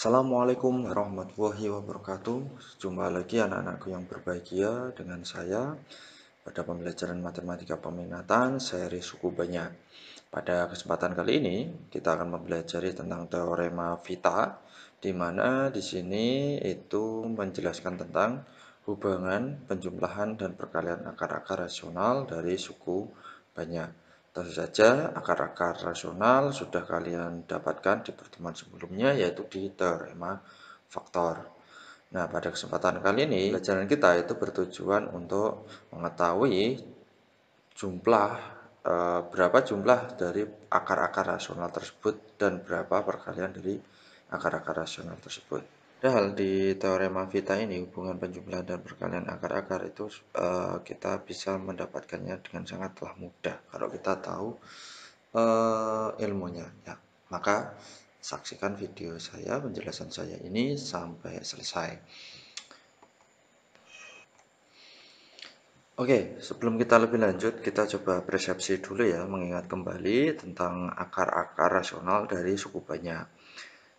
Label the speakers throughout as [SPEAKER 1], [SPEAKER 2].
[SPEAKER 1] Assalamualaikum warahmatullahi wabarakatuh. Jumpa lagi anak-anakku yang berbahagia dengan saya pada pembelajaran matematika peminatan seri suku banyak. Pada kesempatan kali ini kita akan mempelajari tentang teorema Vita, di mana di sini itu menjelaskan tentang hubungan penjumlahan dan perkalian akar-akar rasional dari suku banyak. Tentu saja akar-akar rasional sudah kalian dapatkan di pertemuan sebelumnya, yaitu di teorema faktor. Nah, pada kesempatan kali ini pelajaran kita itu bertujuan untuk mengetahui jumlah berapa jumlah dari akar-akar rasional tersebut dan berapa perkalian dari akar-akar rasional tersebut. Padahal di teorema Vita ini hubungan penjumlahan dan perkalian akar-akar itu kita bisa mendapatkannya dengan sangatlah mudah kalau kita tahu ilmunya ya. Maka saksikan video saya, penjelasan saya ini sampai selesai. Oke, sebelum kita lebih lanjut, kita coba persepsi dulu ya, mengingat kembali tentang akar-akar rasional dari suku banyak.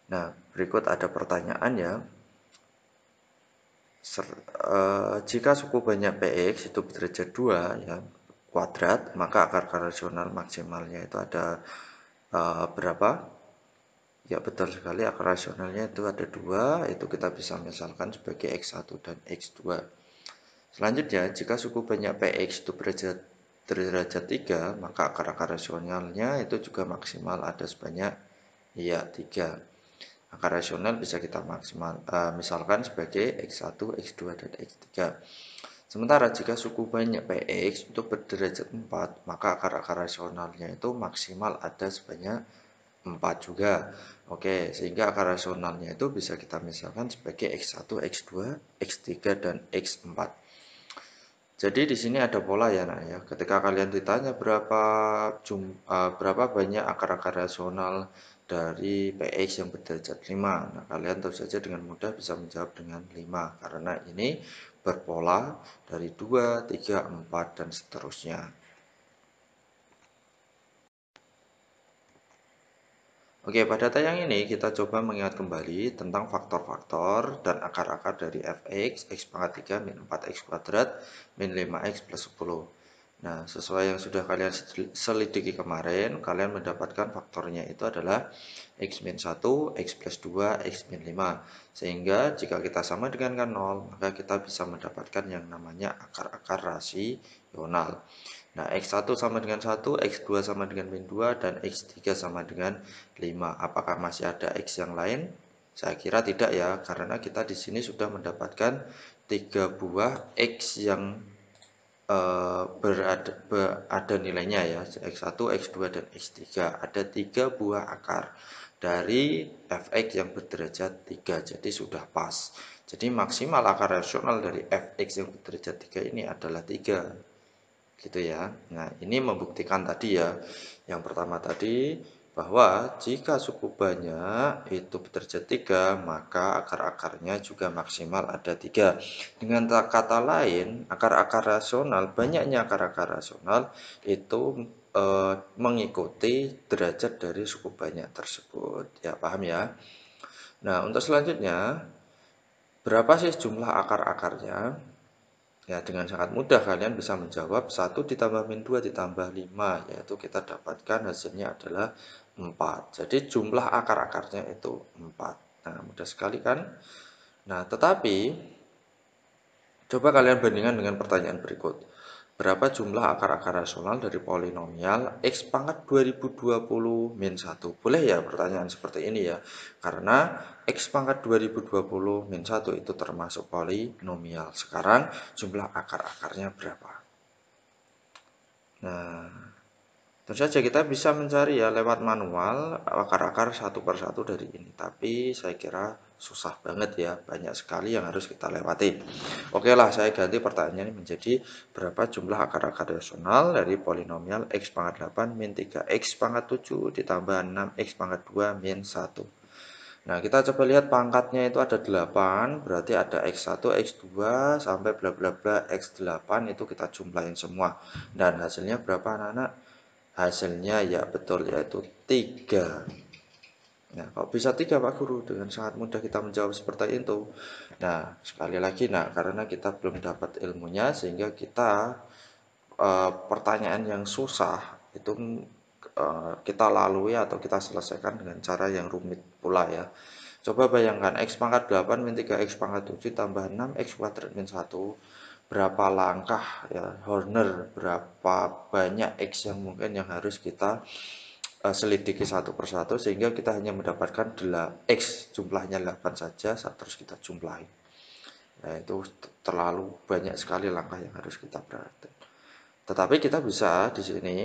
[SPEAKER 1] Nah, berikut ada pertanyaan ya. Jika suku banyak Px itu berderajat 2 ya, kuadrat, maka akar rasional maksimalnya itu ada berapa? Ya, betul sekali, akar rasionalnya itu ada 2, itu kita bisa misalkan sebagai X1 dan X2. Selanjutnya, jika suku banyak Px itu berderajat 3, maka akar rasionalnya itu juga maksimal ada sebanyak ya 3. Akar rasional bisa kita misalkan sebagai X1, X2, dan X3. Sementara jika suku banyak Px itu berderajat 4, maka akar rasionalnya itu maksimal ada sebanyak 4 juga. Oke, sehingga akar rasionalnya itu bisa kita misalkan sebagai X1, X2, X3, dan X4. Jadi di sini ada pola ya nak ya. Ketika kalian ditanya berapa banyak akar-akar rasional dari Px yang berderajat 5. Nah, kalian tentu saja dengan mudah bisa menjawab dengan 5 karena ini berpola dari 2, 3, 4 dan seterusnya. Oke, pada tayang ini kita coba mengingat kembali tentang faktor-faktor dan akar-akar dari fx, x pangkat 3 min 4x kuadrat min 5x plus 10. Nah, sesuai yang sudah kalian selidiki kemarin, kalian mendapatkan faktornya itu adalah x min 1, x plus 2, x min 5. Sehingga jika kita sama dengan 0, maka kita bisa mendapatkan yang namanya akar-akar rasional. Nah, X1 sama dengan 1, X2 sama dengan min 2, dan X3 sama dengan 5. Apakah masih ada X yang lain? Saya kira tidak ya, karena kita di sini sudah mendapatkan 3 buah X yang ada nilainya ya, X1, X2, dan X3. Ada 3 buah akar dari fx yang berderajat 3, jadi sudah pas. Jadi maksimal akar rasional dari fx yang berderajat 3 ini adalah 3. Gitu ya. Nah, ini membuktikan tadi ya. Yang pertama tadi bahwa jika suku banyak itu berderajat 3, maka akar-akarnya juga maksimal ada 3. Dengan kata lain, akar-akar rasional, banyaknya akar-akar rasional itu mengikuti derajat dari suku banyak tersebut. Ya, paham ya? Nah, untuk selanjutnya, berapa sih jumlah akar-akarnya? Ya, dengan sangat mudah kalian bisa menjawab 1 ditambah min 2 ditambah 5, yaitu kita dapatkan hasilnya adalah 4. Jadi jumlah akar-akarnya itu 4. Nah, mudah sekali kan? Nah, tetapi coba kalian bandingkan dengan pertanyaan berikut. Berapa jumlah akar-akar rasional dari polinomial x pangkat 2020 min 1? Boleh ya pertanyaan seperti ini ya. Karena x pangkat 2020 min 1 itu termasuk polinomial. Sekarang jumlah akar-akarnya berapa? Nah, tentu saja kita bisa mencari ya lewat manual akar-akar satu per satu dari ini. Tapi saya kira susah banget ya, banyak sekali yang harus kita lewati. Oke lah, saya ganti pertanyaan ini menjadi berapa jumlah akar-akar rasional dari polinomial x pangkat 8 min 3x pangkat 7 ditambah 6x pangkat 2 min 1. Nah, kita coba lihat pangkatnya itu ada 8, berarti ada x1, x2 sampai bla bla bla x8 itu kita jumlahin semua. Dan hasilnya berapa anak-anak? Hasilnya ya betul, yaitu 3. Nah, kok bisa 3 Pak Guru? Dengan sangat mudah kita menjawab seperti itu. Nah, sekali lagi, karena kita belum dapat ilmunya, sehingga kita pertanyaan yang susah itu kita lalui atau kita selesaikan dengan cara yang rumit pula ya. Coba bayangkan X pangkat 8 min 3X pangkat 7 tambah 6X kuadrat min 1. Berapa langkah ya, Horner, berapa banyak X yang mungkin yang harus kita selidiki satu persatu, sehingga kita hanya mendapatkan X jumlahnya 8 saja, terus kita jumlahi. Nah, itu terlalu banyak sekali langkah yang harus kita perhatikan. Tetapi kita bisa di sini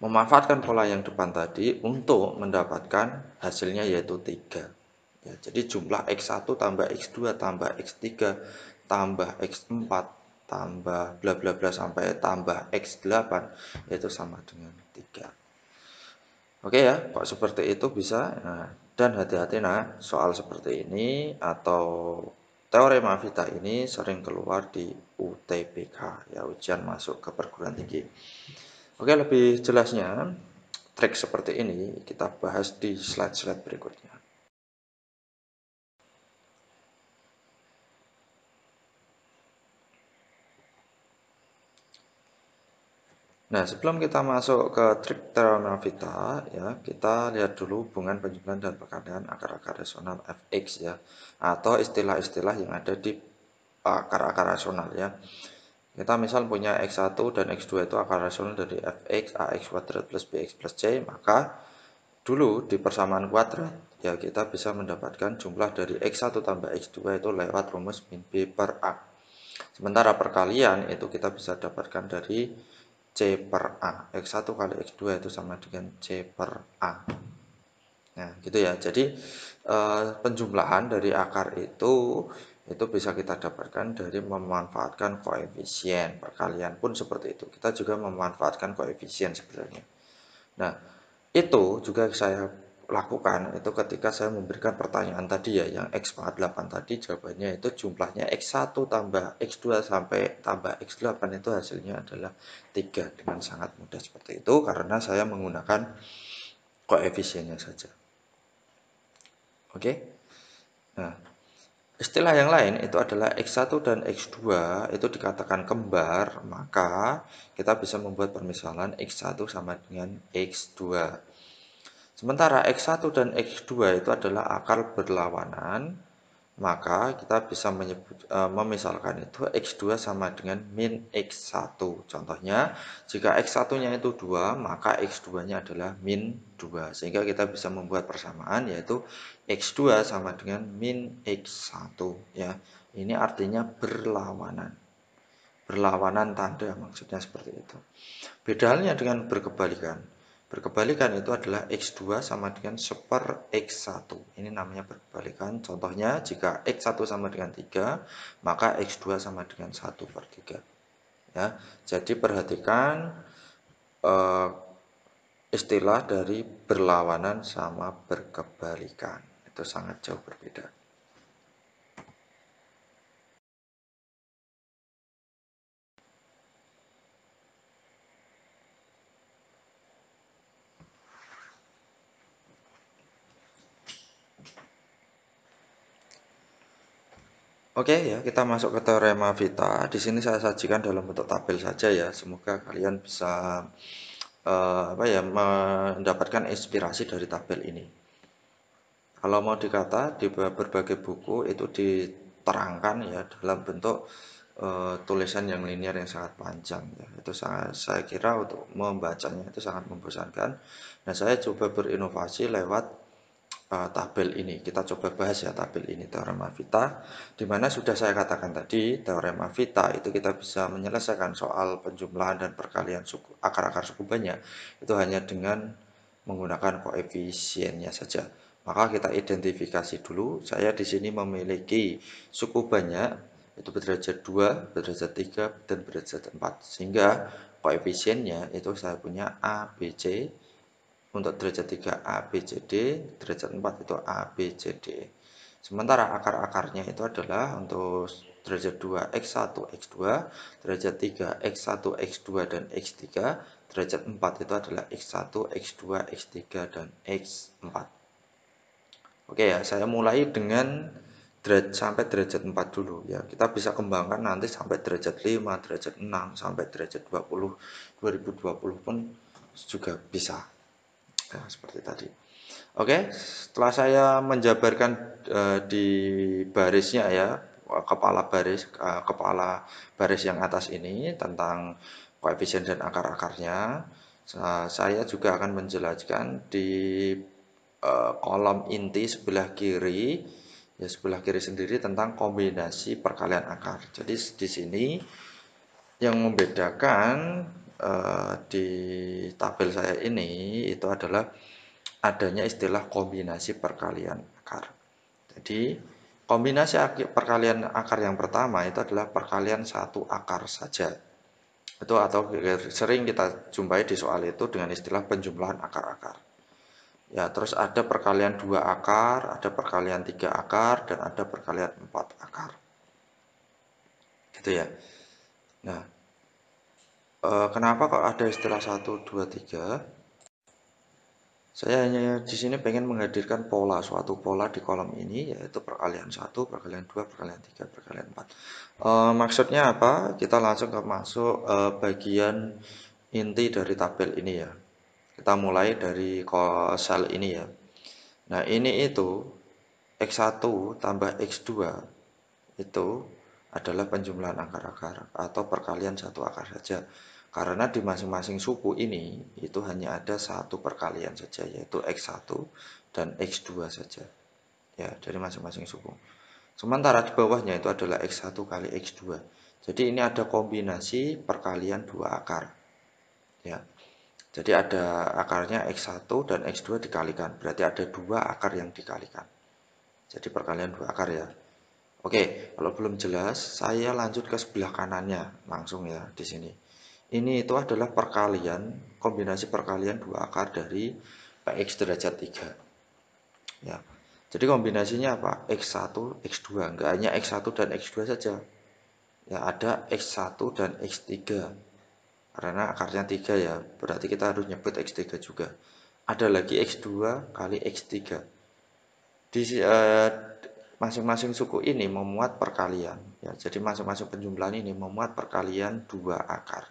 [SPEAKER 1] memanfaatkan pola yang depan tadi untuk mendapatkan hasilnya yaitu 3. Ya, jadi jumlah X1 tambah X2 tambah X3 tambah X4 tambah bla bla bla sampai tambah X8 yaitu sama dengan 3. Oke ya, kok seperti itu bisa. Nah, dan hati-hati soal seperti ini atau teorema Vita ini sering keluar di UTBK ya, ujian masuk ke perguruan tinggi. Oke, lebih jelasnya trik seperti ini kita bahas di slide-slide berikutnya. Nah, sebelum kita masuk ke trik teorema Vita, ya, kita lihat dulu hubungan penjumlahan dan perkalian akar-akar rasional fx ya, atau istilah-istilah yang ada di akar-akar rasional ya. Kita misal punya x1 dan x2 itu akar rasional dari fx ax kuadrat plus bx plus c, maka dulu di persamaan kuadrat ya kita bisa mendapatkan jumlah dari x1 tambah x2 itu lewat rumus min b per a. Sementara perkalian itu kita bisa dapatkan dari C per A. X1 kali X2 itu sama dengan C per A. Nah, gitu ya. Jadi penjumlahan dari akar itu bisa kita dapatkan dari memanfaatkan koefisien. Perkalian pun seperti itu. Kita juga memanfaatkan koefisien sebenarnya. Nah, itu juga saya lakukan itu ketika saya memberikan pertanyaan tadi ya, yang X pangkat 8 tadi jawabannya itu jumlahnya X1 tambah X2 sampai tambah X8 itu hasilnya adalah 3 dengan sangat mudah seperti itu karena saya menggunakan koefisiennya saja. Oke. Nah, istilah yang lain itu adalah X1 dan X2 itu dikatakan kembar, maka kita bisa membuat permisalan X1 sama dengan X2. Sementara X1 dan X2 itu adalah akar berlawanan, maka kita bisa memisalkan itu X2 sama dengan min X1. Contohnya, jika X1-nya itu 2, maka X2-nya adalah min 2. Sehingga kita bisa membuat persamaan yaitu X2 sama dengan min X1. Ya. Ini artinya berlawanan. Berlawanan tanda maksudnya seperti itu. Beda halnya dengan berkebalikan. Berkebalikan itu adalah X2 sama dengan 1/per X1. Ini namanya berkebalikan. Contohnya, jika X1 sama dengan 3, maka X2 sama dengan 1/3. Ya, jadi perhatikan istilah dari berlawanan sama berkebalikan. Itu sangat jauh berbeda. Oke ya, kita masuk ke teorema Vita. Di sini saya sajikan dalam bentuk tabel saja ya. Semoga kalian bisa mendapatkan inspirasi dari tabel ini. Kalau mau dikata di berbagai buku itu diterangkan ya dalam bentuk tulisan yang linear yang sangat panjang ya. Itu saya kira untuk membacanya itu sangat membosankan. Nah, saya coba berinovasi lewat tabel ini. Kita coba bahas ya tabel ini, teorema Vita, di mana sudah saya katakan tadi, teorema Vita itu kita bisa menyelesaikan soal penjumlahan dan perkalian akar-akar suku banyak itu hanya dengan menggunakan koefisiennya saja. Maka kita identifikasi dulu. Saya di sini memiliki suku banyak itu berderajat 2, berderajat 3, dan berderajat 4. Sehingga koefisiennya itu saya punya A, B, C. Untuk derajat 3 A, B, C, D, derajat 4 itu A, B, C, D. Sementara akar-akarnya itu adalah untuk derajat 2 X1, X2, derajat 3 X1, X2, dan X3, derajat 4 itu adalah X1, X2, X3, dan X4. Oke ya, saya mulai dengan sampai derajat 4 dulu ya. Kita bisa kembangkan nanti sampai derajat 5, derajat 6, sampai derajat 20, 2020 pun juga bisa. Ya, seperti tadi. Oke, setelah saya menjabarkan di barisnya ya, kepala baris yang atas ini tentang koefisien dan akar-akarnya, saya juga akan menjelaskan di kolom inti sebelah kiri, ya sebelah kiri sendiri tentang kombinasi perkalian akar. Jadi di sini yang membedakan di tabel saya ini itu adalah adanya istilah kombinasi perkalian akar. Jadi kombinasi perkalian akar yang pertama itu adalah perkalian satu akar saja. Itu atau sering kita jumpai di soal itu dengan istilah penjumlahan akar-akar. Ya, terus ada perkalian 2 akar, ada perkalian 3 akar, dan ada perkalian 4 akar. Gitu ya. Nah, kenapa kok ada istilah 1, 2, 3? Saya hanya di sini pengen menghadirkan suatu pola di kolom ini, yaitu perkalian 1, perkalian 2, perkalian 3, perkalian 4. Maksudnya apa? Kita langsung masuk bagian inti dari tabel ini ya. Kita mulai dari sel ini ya. Nah, ini itu X1 tambah X2 itu adalah penjumlahan akar-akar atau perkalian satu akar saja. Karena di masing-masing suku ini itu hanya ada satu perkalian saja, yaitu X1 dan X2 saja. Ya, dari masing-masing suku. Sementara di bawahnya itu adalah X1 kali X2. Jadi ini ada kombinasi perkalian 2 akar. Ya. Jadi ada akarnya X1 dan X2 dikalikan. Berarti ada 2 akar yang dikalikan. Jadi perkalian 2 akar ya. Oke, kalau belum jelas, saya lanjut ke sebelah kanannya langsung ya di sini. Ini itu adalah perkalian, kombinasi perkalian 2 akar dari Px derajat 3. Ya. Jadi kombinasinya apa? X1, X2. Enggak hanya X1 dan X2 saja. Ya, ada X1 dan X3. Karena akarnya 3 ya, berarti kita harus nyebut X3 juga. Ada lagi X2 kali X3. Di masing-masing suku ini memuat perkalian. Ya, jadi masing-masing penjumlahan ini memuat perkalian 2 akar.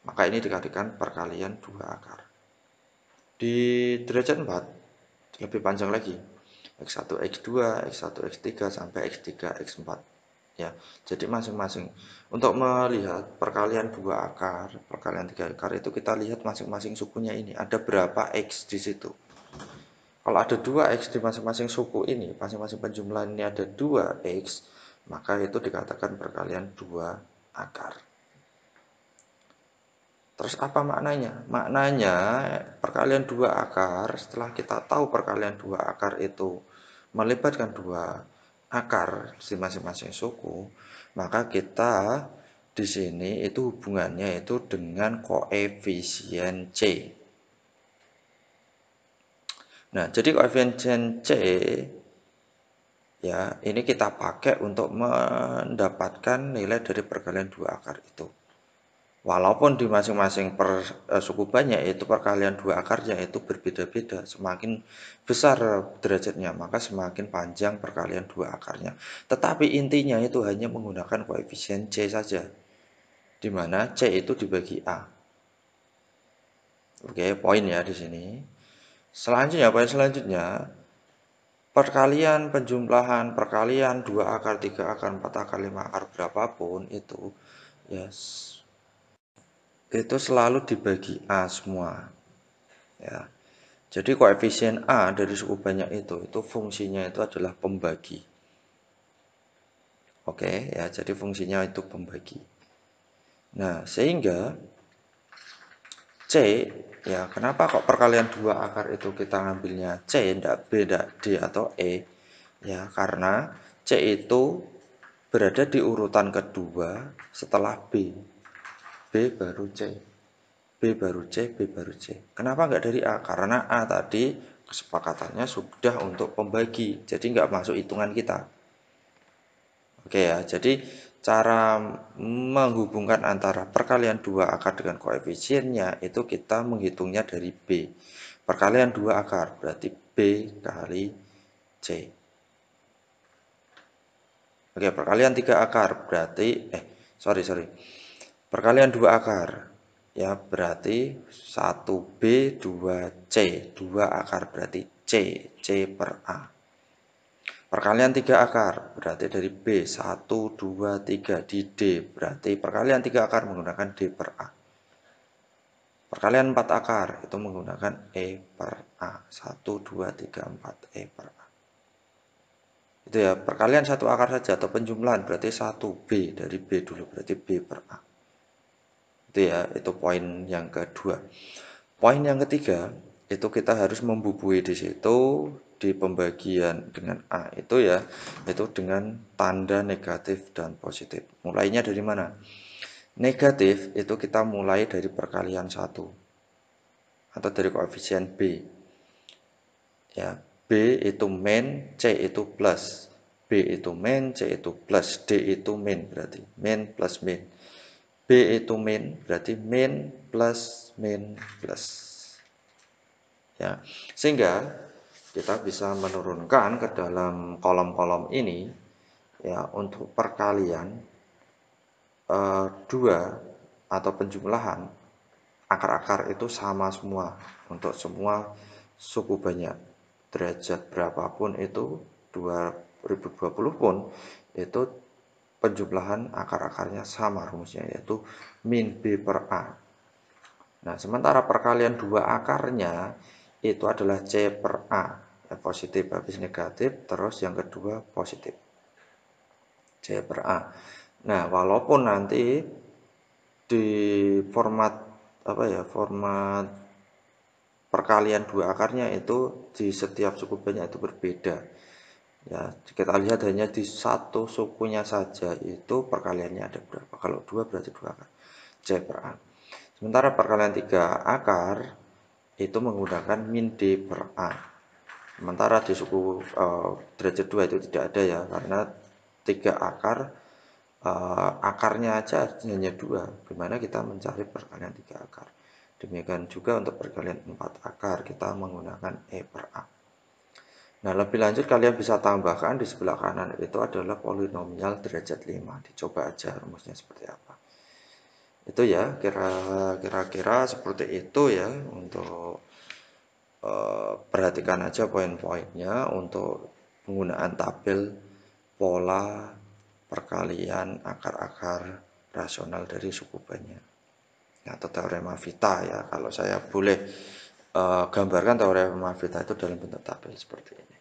[SPEAKER 1] Maka ini dikalikan perkalian 2 akar. Di derajat 4 lebih panjang lagi. X1, X2, X1, X3 sampai X3, X4. Ya, jadi masing-masing untuk melihat perkalian 2 akar, perkalian 3 akar itu kita lihat masing-masing sukunya ini ada berapa X di situ. Kalau ada 2X di masing-masing suku ini, masing-masing penjumlahan ini ada 2X, maka itu dikatakan perkalian 2 akar. Terus apa maknanya? Maknanya perkalian 2 akar, setelah kita tahu perkalian 2 akar itu melibatkan 2 akar di masing-masing suku, maka kita di sini itu hubungannya itu dengan koefisien C. Nah, jadi koefisien C ya, ini kita pakai untuk mendapatkan nilai dari perkalian 2 akar itu. Walaupun di masing-masing suku banyak itu perkalian 2 akarnya itu berbeda-beda, semakin besar derajatnya maka semakin panjang perkalian 2 akarnya. Tetapi intinya itu hanya menggunakan koefisien C saja, di mana C itu dibagi A. Oke, poin ya di sini. Selanjutnya, poin selanjutnya, perkalian penjumlahan, perkalian 2 akar, 3 akar, 4 akar, 5 akar, berapapun itu, yes, itu selalu dibagi A semua. Ya. Jadi koefisien A dari suku banyak itu fungsinya itu adalah pembagi. Oke, ya, jadi fungsinya itu pembagi. Nah, sehingga C, ya, kenapa kok perkalian 2 akar itu kita ngambilnya C, tidak B, tidak D atau E? Ya, karena C itu berada di urutan kedua setelah B. B baru C. B baru C, B baru C. Kenapa nggak dari A? Karena A tadi kesepakatannya sudah untuk pembagi, jadi nggak masuk hitungan kita. Oke ya, jadi cara menghubungkan antara perkalian 2 akar dengan koefisiennya itu kita menghitungnya dari B. Perkalian 2 akar berarti B kali C. Oke, perkalian 3 akar berarti sorry. Perkalian 2 akar ya berarti 1B 2C. 2 akar berarti C per A. Perkalian 3 akar berarti dari B 1, 2, 3 di D berarti perkalian 3 akar menggunakan D per A. Perkalian 4 akar itu menggunakan E per A. 1, 2, 3, 4 E per A. Itu ya, perkalian 1 akar saja atau penjumlahan berarti 1B dari B dulu berarti B per A. Itu ya, itu poin yang kedua. Poin yang ketiga itu kita harus membubui di situ di pembagian dengan A itu ya, itu dengan tanda negatif dan positif. Mulainya dari mana? Negatif itu kita mulai dari perkalian 1 atau dari koefisien B. Ya, B itu min, C itu plus. B itu min, C itu plus, D itu min berarti min plus min. B itu min berarti min plus min plus. Ya, sehingga kita bisa menurunkan ke dalam kolom-kolom ini ya untuk perkalian 2 atau penjumlahan akar-akar itu sama semua untuk semua suku banyak derajat berapapun itu 2020 pun itu penjumlahan akar-akarnya sama rumusnya yaitu min B per A. Nah, sementara perkalian 2 akarnya itu adalah C per A. Ya, positif habis negatif, terus yang kedua positif. C per A. Nah, walaupun nanti di format format perkalian 2 akarnya itu di setiap suku banyak itu berbeda. Ya, kita lihat hanya di satu sukunya saja itu perkaliannya ada berapa. Kalau 2 berarti 2 akar. C per A. Sementara perkalian 3 akar itu menggunakan min D per A. Sementara di suku derajat 2 itu tidak ada ya, karena 3 akar akarnya aja hanya 2. Gimana kita mencari perkalian 3 akar? Demikian juga untuk perkalian 4 akar kita menggunakan E per A. Nah, lebih lanjut kalian bisa tambahkan di sebelah kanan itu adalah polinomial derajat 5. Dicoba aja rumusnya seperti apa. Itu ya, kira-kira seperti itu ya untuk perhatikan aja poin-poinnya untuk penggunaan tabel pola perkalian akar-akar rasional dari suku banyak atau teorema Vita ya. Kalau saya boleh gambarkan teorema Vita itu dalam bentuk tabel seperti ini.